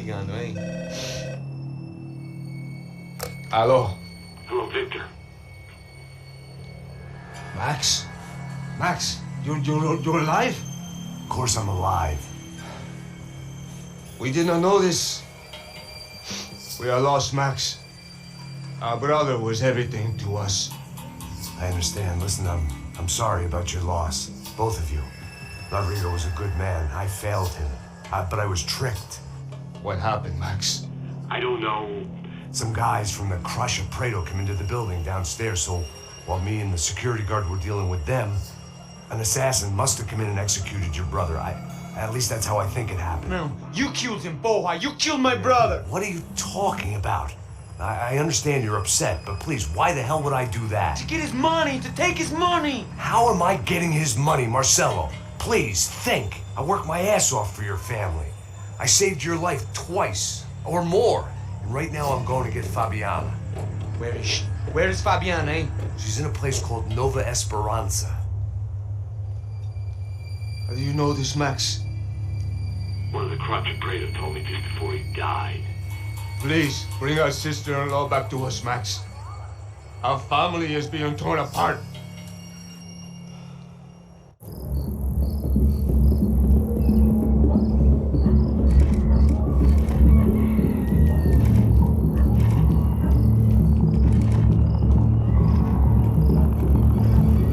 ligando, hein? Alô? Hello, Victor. Max? Max, you're alive? Of course I'm alive. We did not know this. We are lost, Max. Our brother was everything to us. I understand. Listen, I'm sorry about your loss. Both of you. Rodrigo was a good man. I failed him. But I was tricked. What happened, Max? I don't know. Some guys from the Crush of Prado came into the building downstairs, so while me and the security guard were dealing with them, an assassin must have come in and executed your brother. At least that's how I think it happened. No, you killed him, Boha. You killed my brother. What are you talking about? I understand you're upset, but please, why the hell would I do that? To get his money, to take his money. How am I getting his money, Marcelo? Please, think. I worked my ass off for your family. I saved your life twice, or more. And right now I'm going to get Fabiana. Where is she? Where is Fabiana, eh? She's in a place called Nova Esperanza. How do you know this, Max? One of the Crotch of Prado told me just before he died. Please, bring our sister-in-law back to us, Max. Our family is being torn apart.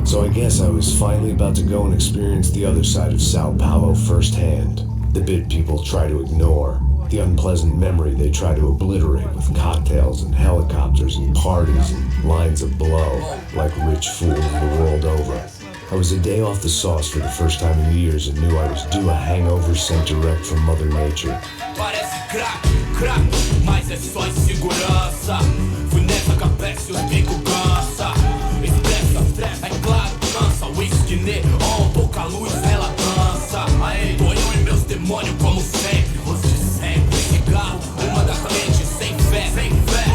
So I guess I was finally about to go and experience the other side of Sao Paulo firsthand. The bit people try to ignore. The unpleasant memory they try to obliterate with cocktails and helicopters and parties and lines of blow, like rich fools the world over. I was a day off the sauce for the first time in years and knew I was due a hangover sent direct from Mother Nature. Parece crack, crack, mas é só insegurança. Fui nessa cabeça e os bico cansa. Estressa, é claro, cansa. Whisky neon, pouca luz, ela dança. Aê, tô eu e meus demônios como sempre. Você sempre, cigarro, uma da frente, sem fé.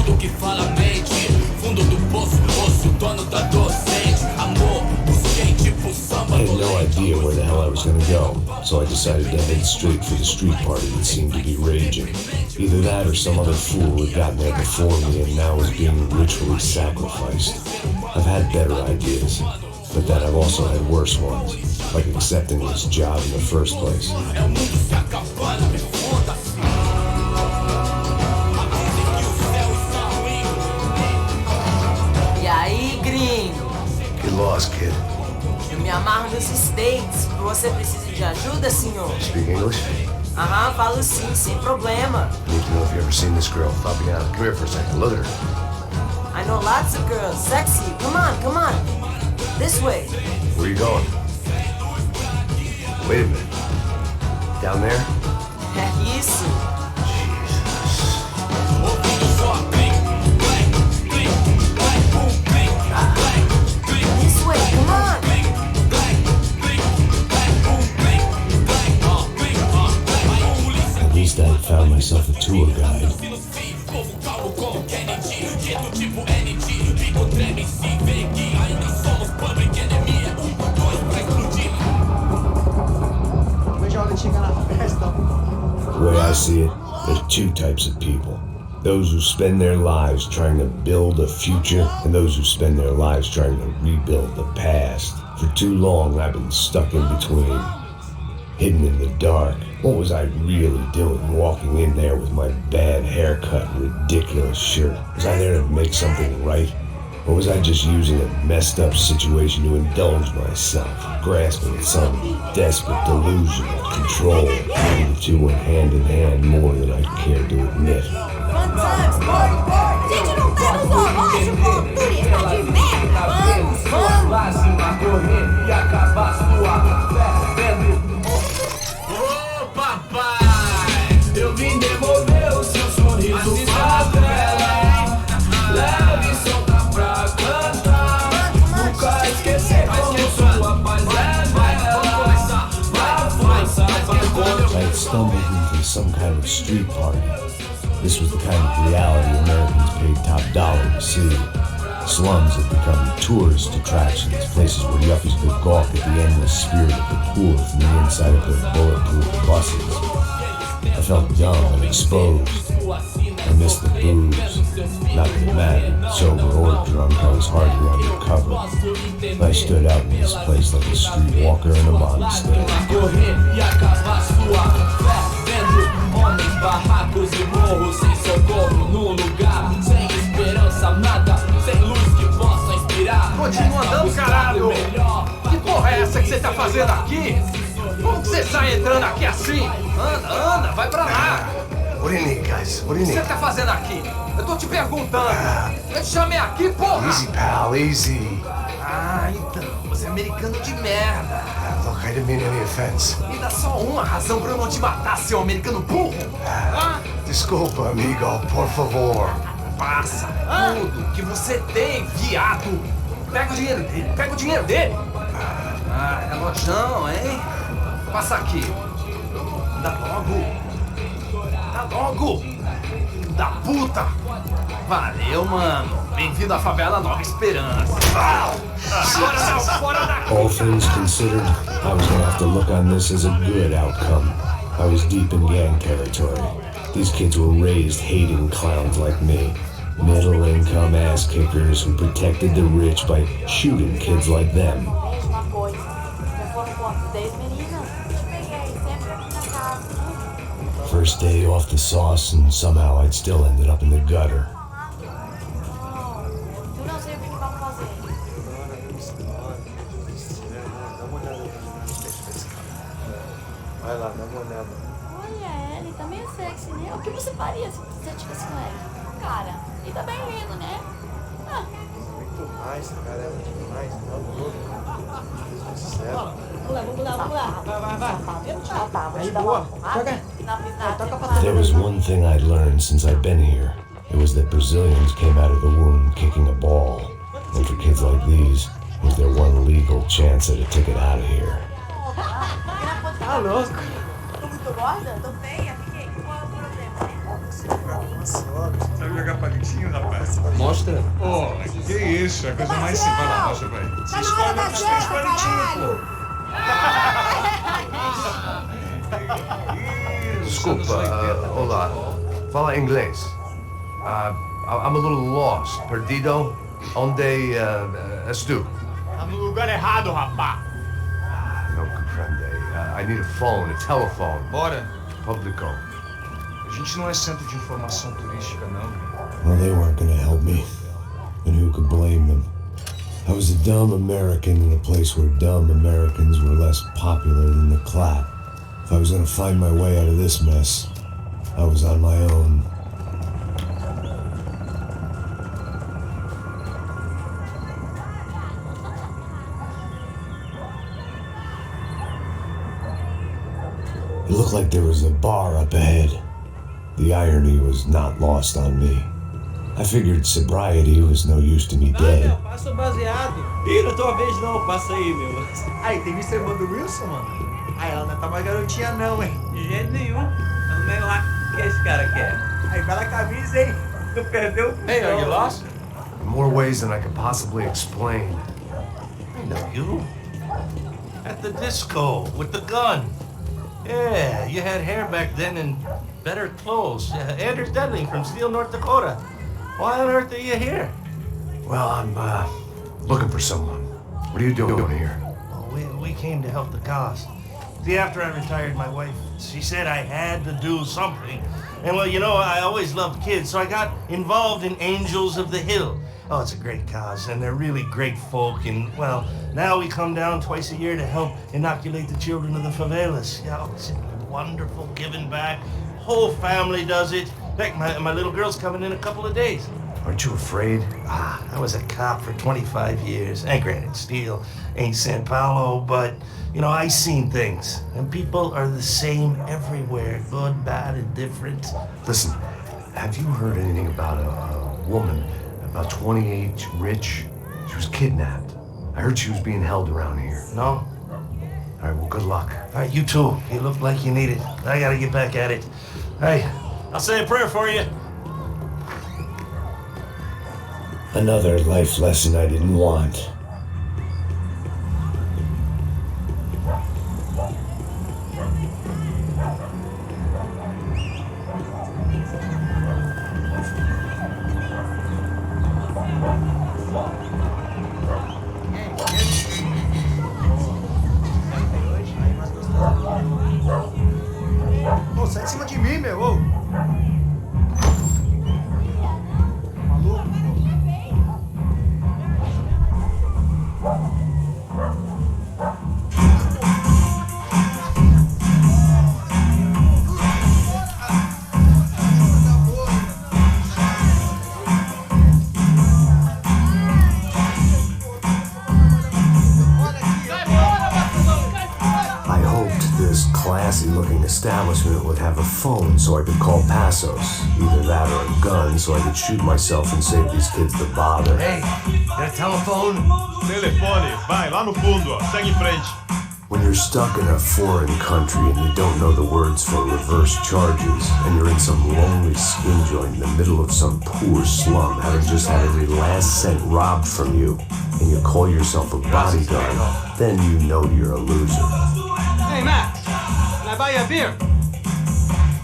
Tudo que fala mente, fundo do poço, osso, dono da docente. Amor, busquei tipo samba. I had no idea where the hell I was gonna go, so I decided to head straight for the street party that seemed to be raging. Either that or some other fool had gotten there before me and now was being ritually sacrificed. I've had better ideas, but then I've also had worse ones, like accepting this job in the first place. E aí, gringo? Get lost, kid. Eu me amarro nesses States. Você precisa de ajuda, senhor? Speak English? Aham, falo sim, sem problema. Need to know if you ever seen this girl, Fabiana. Come here for a second. Look at her. I know lots of girls. Sexy. Come on, come on. This way. Where you going? Wait a minute. Down there? É isso. This way, come on. At least I had found myself a tour guide. The way I see it, there's two types of people. Those who spend their lives trying to build a future, and those who spend their lives trying to rebuild the past. For too long, I've been stuck in between, hidden in the dark. What was I really doing walking in there with my bad haircut and ridiculous shirt? Was I there to make something right? Or was I just using a messed up situation to indulge myself, grasping at some desperate delusion of control? Maybe the two went hand in hand more than I cared to admit. Fun times, party, party. Gente, não tá nos horrores, portuguesa de merda. Vamos, vamos. E acabar sua fé vendo. Ô papai, eu vim devolver o seu sorriso favela. Leve e solta pra cantar. Nunca esquecer como sua paz é bela. Vai força, vai contra. I had stumbled into some kind of street party. This was the kind of reality Americans paid top dollar to see. Slums had become tourist attractions, places where yuppies could gawk at the endless spirit of the poor from the inside of their bulletproof buses. I felt dumb and exposed. I missed the booze. Not that it mattered, sober or drunk, I was hardly undercover. I stood out in this place like a streetwalker in a monastery. Barracos e morros sem socorro num lugar sem esperança, nada, sem luz que possa inspirar. Continua andando, caralho! Que porra é essa que você tá fazendo aqui? Como que você sai entrando aqui assim? Anda, vai pra lá! What do you need, guys? What do you O que need? você tá fazendo aqui? Eu tô te perguntando! Eu te chamei aqui, porra! Easy, pal, easy. Ah, então, você é americano de merda! Look, I didn't mean any offense. Me dá só uma razão pra eu não te matar, seu americano burro! Desculpa, amigo, por favor. Passa tudo que você tem, viado! Pega o dinheiro dele! Ah, relojão, hein? Passa aqui! Dá logo! Da puta! Valeu, mano! Bem-vindo à favela Nova Esperança! Agora não, fora daqui! All things considered, I was gonna have to look on this as a good outcome. I was deep in gang territory. These kids were raised hating clowns like me. Middle-income ass-kickers who protected the rich by shooting kids like them. Uma coisa, já foram quantos? 10 meninas? Te peguei sempre aqui na casa. First day off the sauce, and somehow I'd still ended up in the gutter. Eu não sei o que vamos fazer. Vai lá, dá uma olhada. Olha, ele tá meio sexy, né? O que você faria se você estivesse com ele? Cara, ele tá bem lindo, né? Ah, Muito mais, cara, é muito mais. Tá louco. Deus do céu. vamos lá. Vai. Aí, boa. Joga. Não fiz nada. There was one thing I'd learned since I'd been here. It was that Brazilians came out of the womb kicking a ball. And for kids like these, it was their one legal chance at a ticket out of here. Tá louco. Tô muito gorda? Tô feia? Fiquei. Qual é o problema? Sabe jogar palitinho, rapaz? Mostra! Pô, que isso? É a coisa mais simples. Vai lá, mostra pra ele. Tá na hora da janta, caralho! Desculpa, olá. Fala inglês. I'm a little lost. Perdido? Onde estou? Tá no lugar errado, rapá! Não compreende. I need a phone, a telephone. Bora. Publico. A gente não é centro de informação turística, não. Well, they weren't gonna help me. And who could blame them? I was a dumb American in a place where dumb Americans were less popular than the clap. If I was gonna find my way out of this mess, I was on my own. It looked like there was a bar up ahead. The irony was not lost on me. I figured sobriety was no use to me dead. Passa o baseado. Ih, não é tua vez não, passa aí, meu. Aí, tem visto a irmã do Wilson, mano? Aí, ela não tá mais garotinha não, hein? De jeito nenhum. Tá no meio lá. O que esse cara quer? Aí, bela camisa, hein? Tu perdeu o... Hey, are you lost? In more ways than I could possibly explain. I know you. At the disco with the gun. Yeah, you had hair back then and better clothes. Anders Dedling from Steele, North Dakota. Why on earth are you here? Well, I'm looking for someone. What are you doing here? Well, we came to help the cause. See, after I retired, my wife, she said I had to do something. And well, you know, I always loved kids, so I got involved in Angels of the Hill. Oh, it's a great cause, and they're really great folk. And, well, now we come down twice a year to help inoculate the children of the favelas. Yeah, it's wonderful giving back. Whole family does it. In fact, my little girl's coming in a couple of days. Aren't you afraid? I was a cop for 25 years. And granted, Steele ain't San Paulo, but, you know, I seen things. And people are the same everywhere. Good, bad, and different. Listen, have you heard anything about a woman, about 28, rich? She was kidnapped. I heard she was being held around here. No? All right, well, good luck. All right, you too. You look like you need it. I gotta get back at it. Hey, I'll say a prayer for you. Another life lesson I didn't want. classy-looking establishment would have a phone so I could call Passos. Either that or a gun so I could shoot myself and save these kids the bother. Hey, got a telephone? Telefone, vai, lá no fundo, ó. Segue em frente. When you're stuck in a foreign country and you don't know the words for reverse charges, and you're in some lonely skin joint in the middle of some poor slum, having just had every last cent robbed from you, and you call yourself a bodyguard, then you know you're a loser. Hey, Max, can I buy you a beer?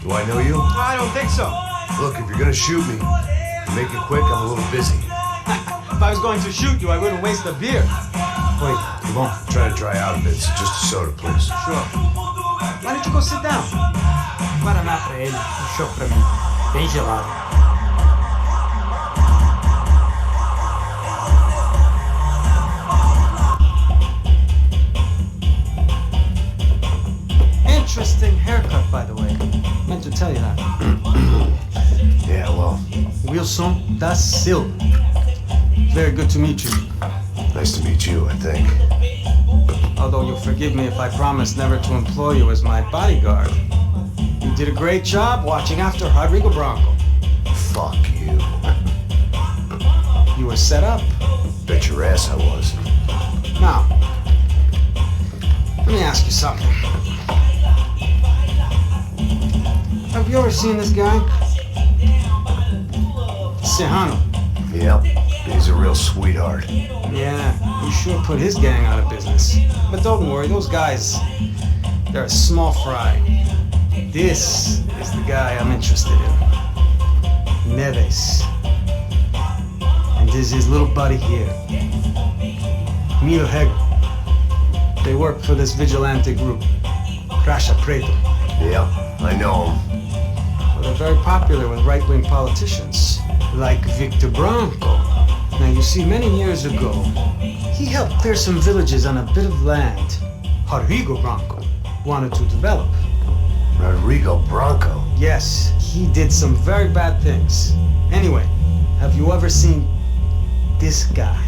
Do I know you? I don't think so. Look, if you're gonna shoot me, make it quick, I'm a little busy. If I was going to shoot you, I wouldn't waste a beer. Wait, you won't? Try to dry out a bit, so just a soda, please. Sure. Why don't you go sit down? Guaraná pra ele, um chopp pra mim. Bem gelado. Interesting haircut, by the way. Meant to tell you that. Yeah, well, Wilson da Silva. Very good to meet you. nice to meet you, I think. Although you'll forgive me if I promise never to employ you as my bodyguard. You did a great job watching after Rodrigo Bronco. Fuck you. You were set up. Bet your ass I was. Now, let me ask you something. Have you ever seen this guy? Serrano. Yep, he's a real sweetheart. Yeah, you sure put his gang out of business. But don't worry, those guys, they're a small fry. This is the guy I'm interested in. Neves. And this is his little buddy here. Milo Hegel. They work for this vigilante group, Crasha Preto. Yep, I know him. Well, they're very popular with right-wing politicians, like Victor Bronco. Now, you see, many years ago, he helped clear some villages on a bit of land Rodrigo Bronco wanted to develop. Rodrigo Bronco? Yes, he did some very bad things. Anyway, have you ever seen this guy?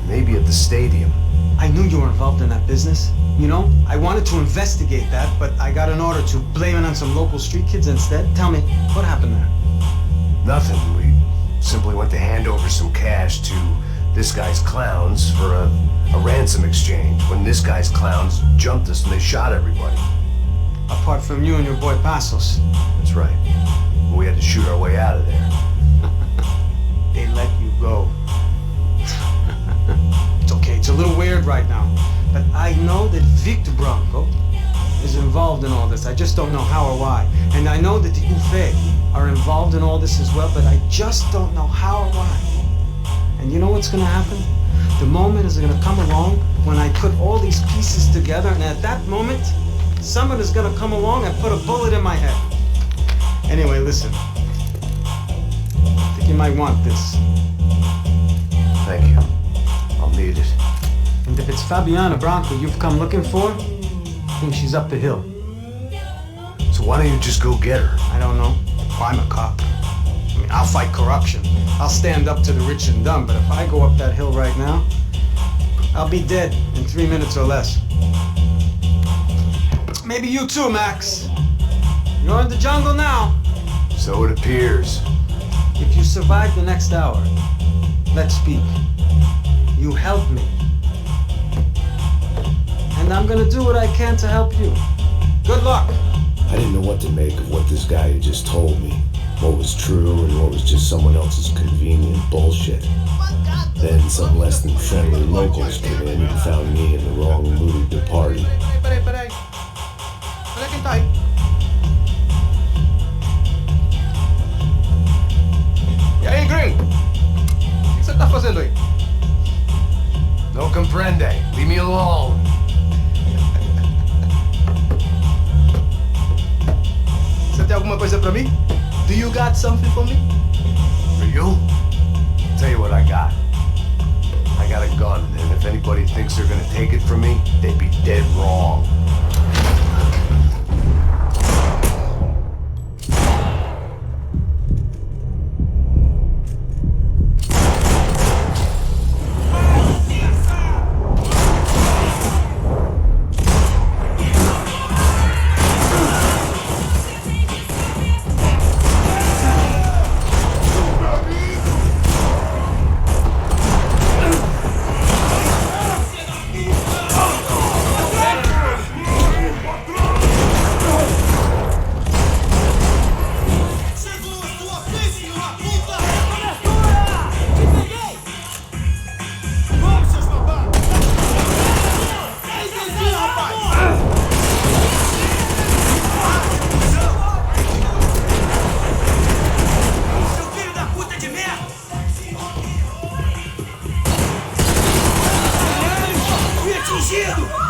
Maybe at the stadium. I knew you were involved in that business. You know, I wanted to investigate that, but I got an order to blame it on some local street kids instead. Tell me, what happened there? Nothing. We simply went to hand over some cash to this guy's clowns for a ransom exchange when this guy's clowns jumped us and they shot everybody. Apart from you and your boy Passos. That's right. We had to shoot our way out of there. They let you go. It's okay, it's a little weird right now. But I know that Victor Bronco is involved in all this. I just don't know how or why. And I know that the UFE are involved in all this as well, but I just don't know how or why. And you know what's gonna happen? The moment is gonna come along when I put all these pieces together, and at that moment, someone is gonna come along and put a bullet in my head. Anyway, listen. I think you might want this. Thank you. I'll need it. And if it's Fabiana Bronco you've come looking for, I think she's up the hill. So why don't you just go get her? I don't know. Well, I'm a cop. I mean, I'll fight corruption. I'll stand up to the rich and dumb, but if I go up that hill right now, I'll be dead in 3 minutes or less. Maybe you too, Max. You're in the jungle now. So it appears. If you survive the next hour, let's speak. You help me. And I'm gonna do what I can to help you. Good luck. I didn't know what to make of what this guy had just told me. What was true and what was just someone else's convenient bullshit. Then some less than friendly locals came in and found me in the wrong mood to party. Peraí. Olha quem tá aí. E aí, gringo? O que você tá fazendo aí? No comprende. Leave me alone. Você tem alguma coisa pra mim? Do you got something for me? For you? Tell you what I got. I got a gun, and if anybody thinks they're gonna take it from me, they'd be dead wrong. bandido!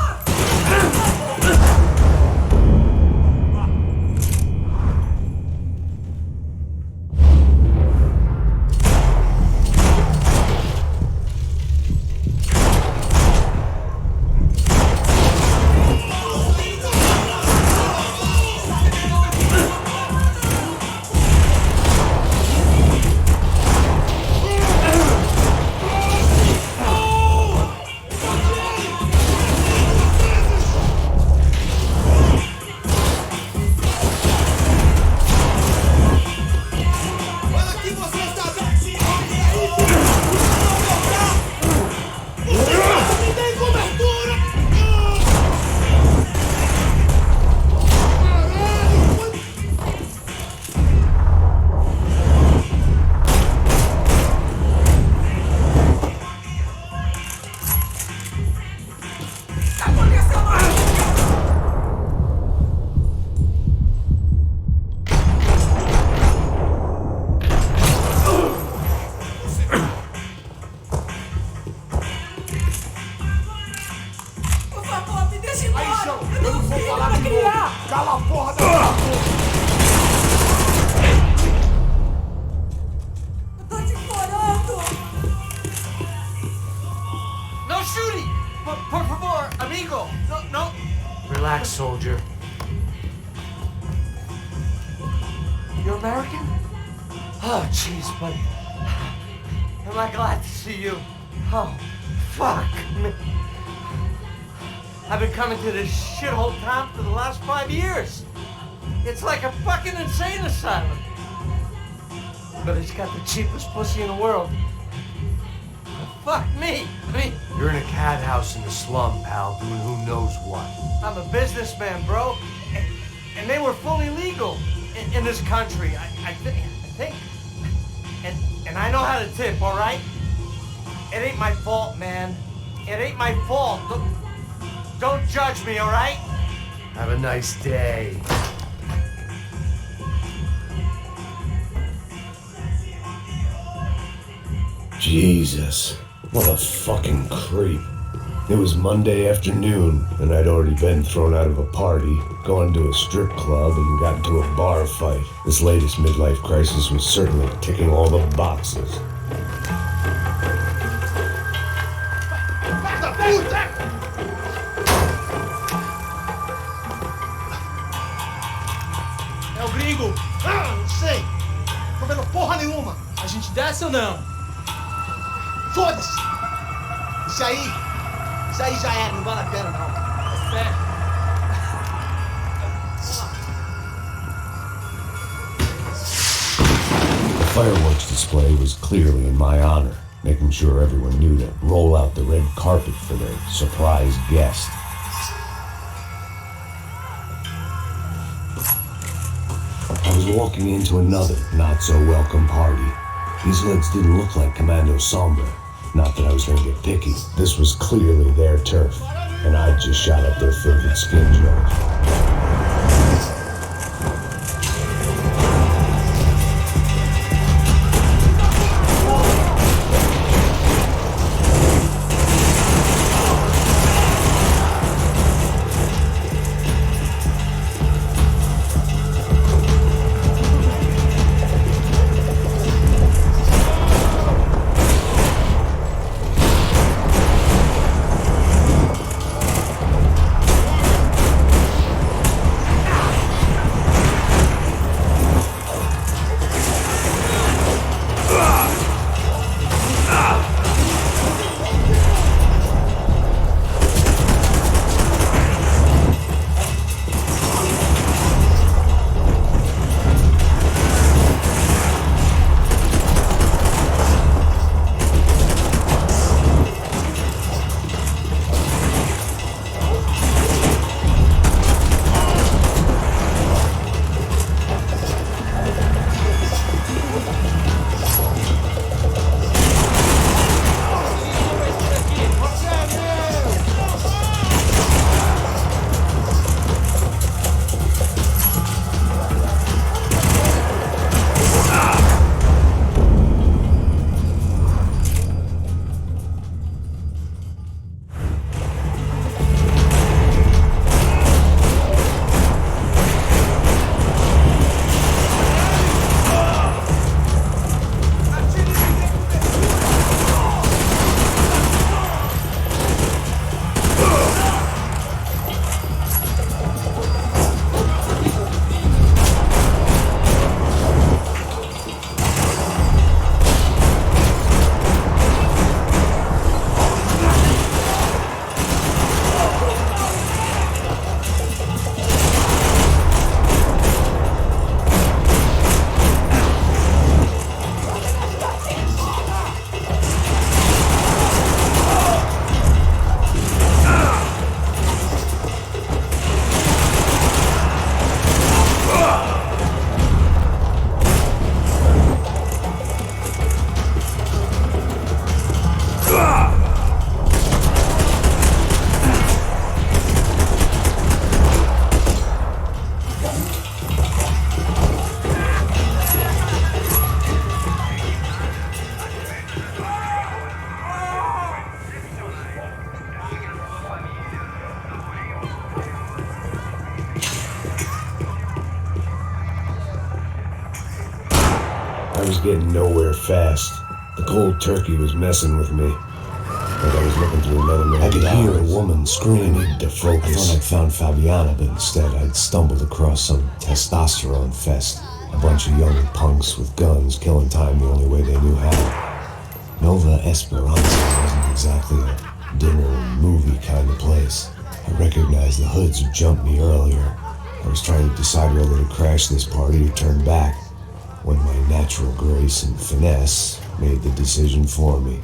Relax, soldier. You're American? Oh, jeez, buddy. Am I glad to see you? Oh, fuck me. I've been coming to this shithole town for the last 5 years. It's like a fucking insane asylum. But it's got the cheapest pussy in the world. Fuck me. I mean, You're in a cat house in the slum, pal, doing who knows what. I'm a businessman, bro. And they were fully legal in this country, I think. And I know how to tip, all right? It ain't my fault, man. It ain't my fault. Don't judge me, all right? Have a nice day. Jesus, what a fucking creep. It was Monday afternoon, and I'd already been thrown out of a party, gone to a strip club, and got into a bar fight. This latest midlife crisis was certainly ticking all the boxes. É o gringo! Ah, não sei! Tô vendo porra nenhuma! A gente desce ou não? Foda-se! Isso aí já é, não vale a pena não. É sério. The fireworks display was clearly in my honor, making sure everyone knew to roll out the red carpet for their surprise guest. I was walking into another not-so-welcome party. These hoods didn't look like Commando Sombra. Not that I was gonna get picky. This was clearly their turf, and I'd just shot up their favorite skin joint. getting nowhere fast. The cold turkey was messing with me. Like I was looking through another man's I could hear a woman scream. I needed to focus. I thought I'd found Fabiana, but instead I'd stumbled across some testosterone fest. A bunch of young punks with guns killing time the only way they knew how. Nova Esperanza wasn't exactly a dinner and movie kind of place. I recognized the hoods who jumped me earlier. I was trying to decide whether to crash this party or turn back, when my natural grace and finesse made the decision for me.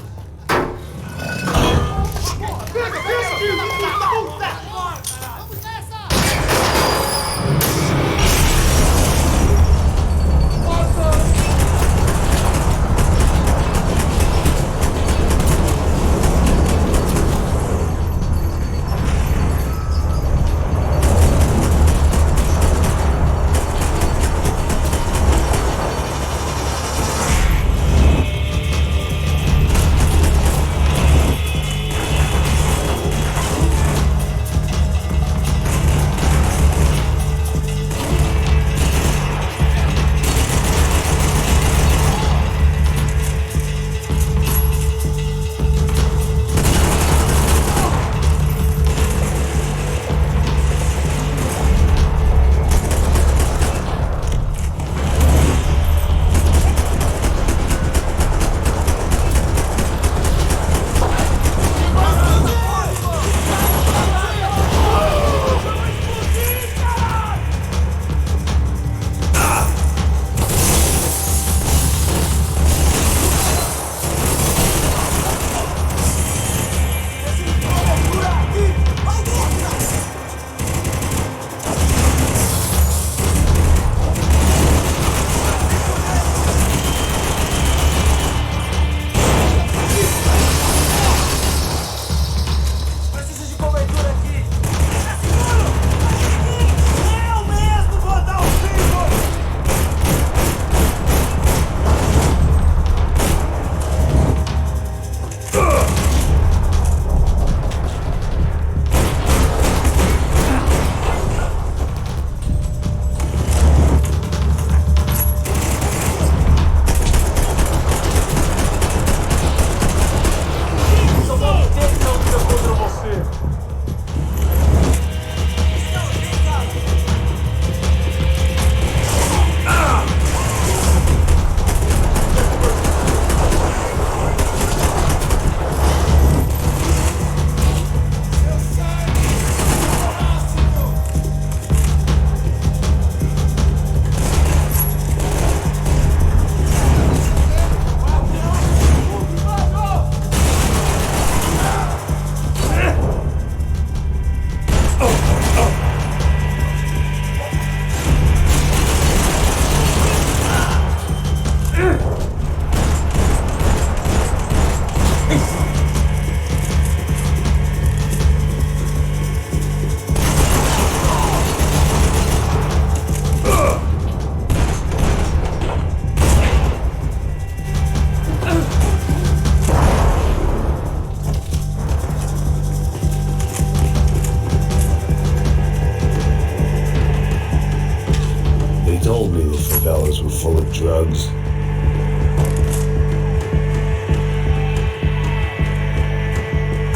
favelas were full of drugs.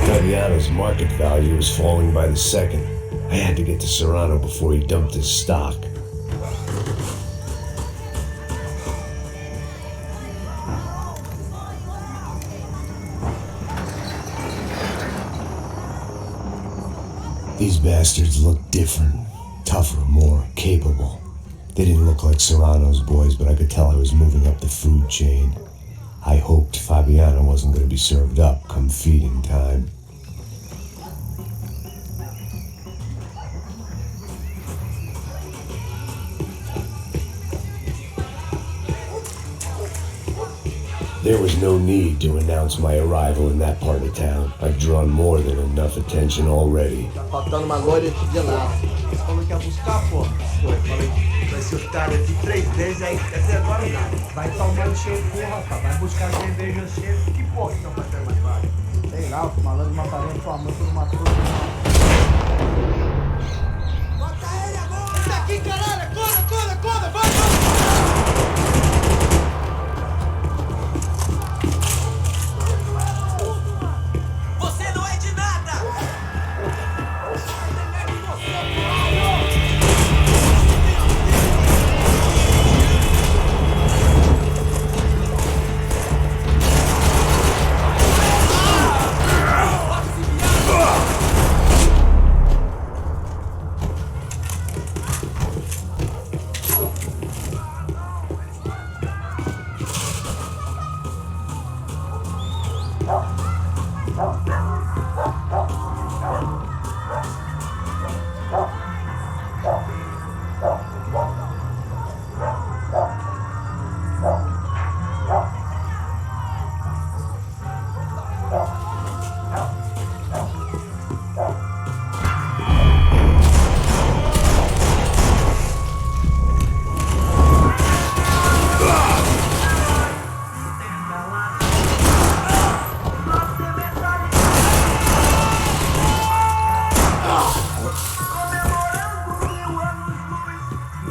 Fabiano's market value was falling by the second. I had to get to Serrano before he dumped his stock. These bastards looked different, tougher, more capable. They didn't look like Serrano's boys, but I could tell I was moving up the food chain. I hoped Fabiano wasn't going to be served up come feeding time. There was no need to announce my arrival in that part of town. I've drawn more than enough attention already. Tá faltando uma loira de lá. Você falou que ia buscar, pô. Pô, eu falei, vai ser o cara de 3 vezes aí, até agora nada. Vai tomar o seu cu, rapaz. Vai buscar cerveja cedo. Que porra que não vai ter mais vaga? Sei lá, o malandro mataria sua mãe por uma coisa. Bota ele agora! Sai daqui, caralho! Corre, corre, corre! Vai, vai!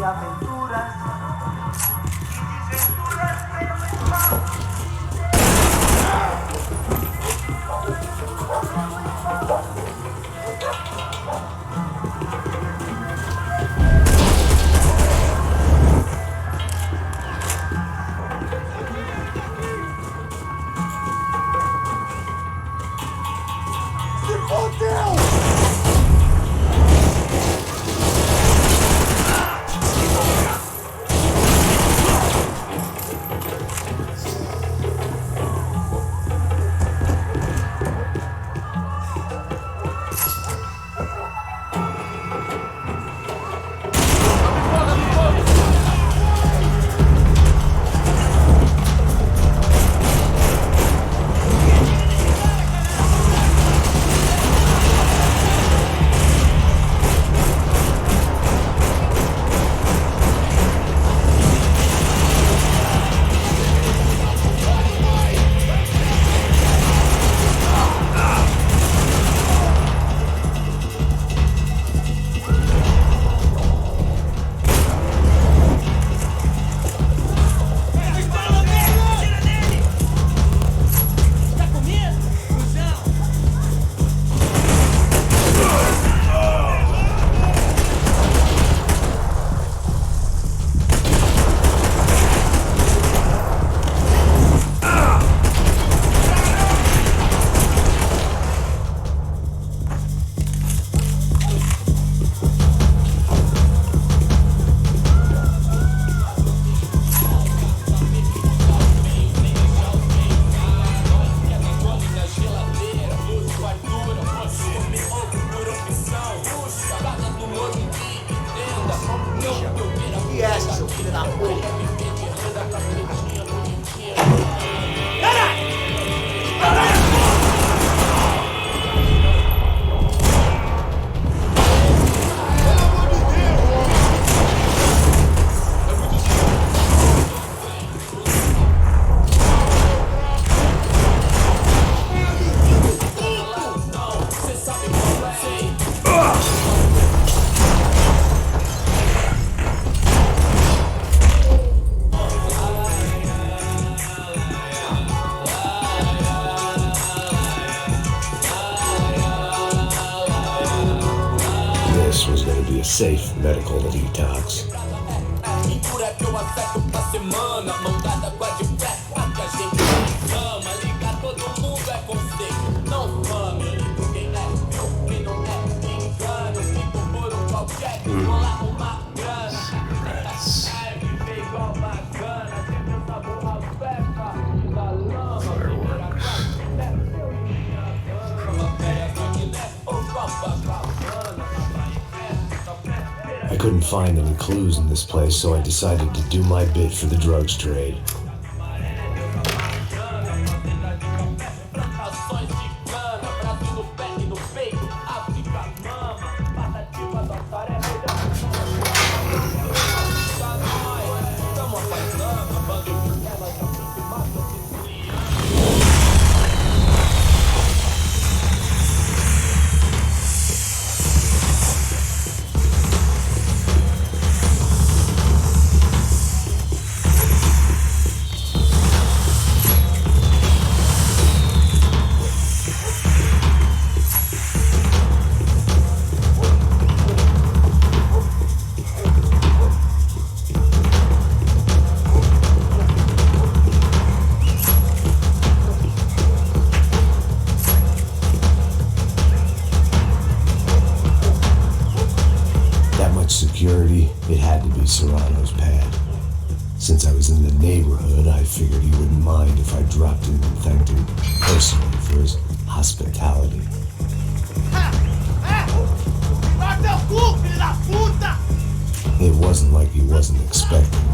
de aventuras. This was going to be a safe medical detox. I couldn't find any clues in this place, so I decided to do my bit for the drugs trade. Security, it had to be Serrano's pad. Since I was in the neighborhood, I figured he wouldn't mind if I dropped in and thanked him personally for his hospitality. It wasn't like he wasn't expecting me.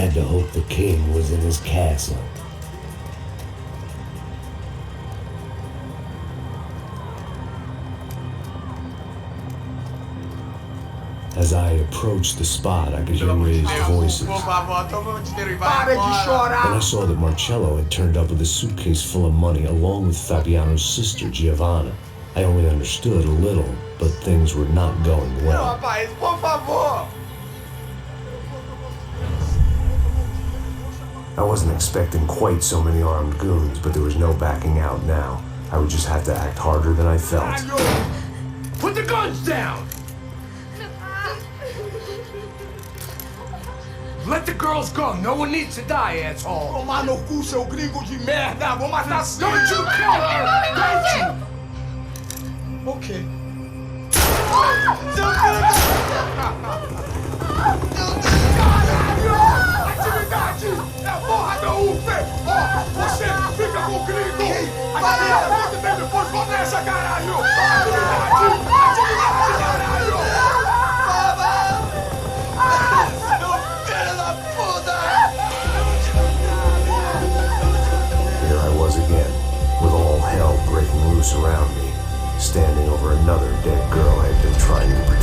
had to hope the king was in his castle. As I approached the spot, I could hear raised voices. Then I saw that Marcello had turned up with a suitcase full of money along with Fabiano's sister, Giovanna. I only understood a little, but things were not going well. I wasn't expecting quite so many armed goons, but there was no backing out now. I would just have to act harder than I felt. Put the guns down! Let the girls go. No one needs to die, asshole. Tomar no cu, seu gringo de merda! Vou matar seu... Don't you kill her! Don't you! Ok. Caralho! Atividade! É a porra da UFE! Ó, você fica com o gringo! Atividade! Vem depois, começa, caralho! Atividade! Atividade, caralho! Here I was again, with all hell breaking loose around me, standing over another dead girl I had been trying to protect.